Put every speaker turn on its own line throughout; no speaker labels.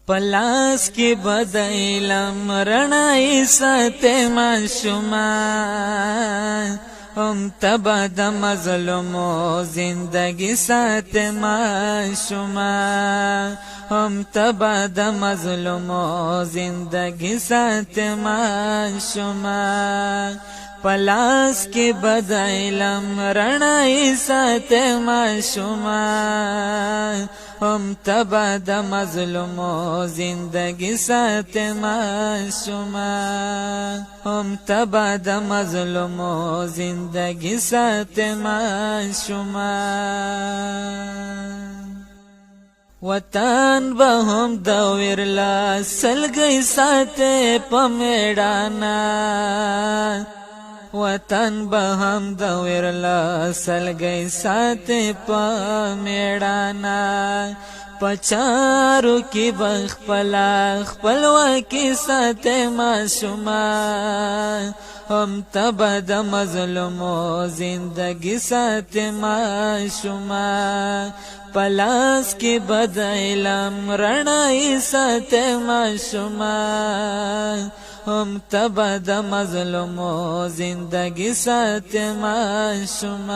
پلاس کی بد علم رڼای ساته ماشومان هم تبا د مظلومو زندگی ساته ماشومان هم تبا د مظلومو زندگی ساته ماشومان پلاس کی بد علم رڼای ساته ماشومان هم تبا د مظلومو زندگی ساته ماشومان هم تبا د مظلومو زندگی ساته ماشومان وطن به هم د ورلا سلګي ساته پمیړانا وطن به هم د ورلا سلګي ساته پمیړانا پچارو کی بخپلا خپلوا کی ساته ماشومان هم تبا د مظلومو زندگی ساته ماشومان پلاس کی بد علم رڼای ساته ماشومان هم تبا د مظلومو زندگی ساته ماشومان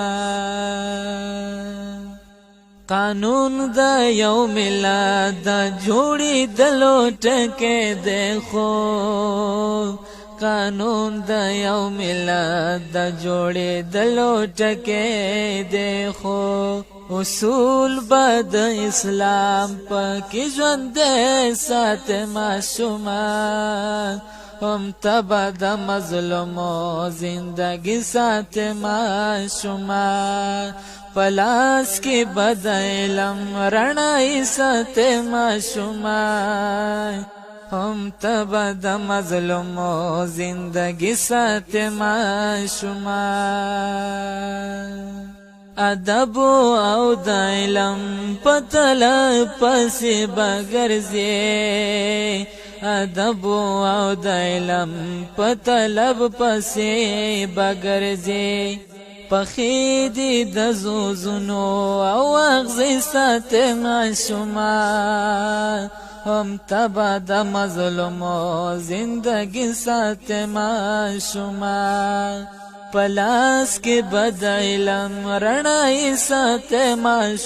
قانون د یو ملت د جوړی دلو ټکه دیکھو قانون د یو ملت د جوړی دلو ټکه دیکھو اصول بد اسلام پاکی ژوند ساته ماشومان هم تبا د مظلومو زندگی ساته ماشومان پلاس کی بد علم رڼای ساته ماشومان هم تبا د مظلومو زندگی ساته ماشومان ادب او د علم پتل پسې بغرزي ادب او د علم پتلب پسې بغرزي پخیدی د زوزونو او اغزی ساته ماشومان هم تبا د مظلومو زندگی ساته ماشومان پلاس کی بد علم رڼای ساته ماشومان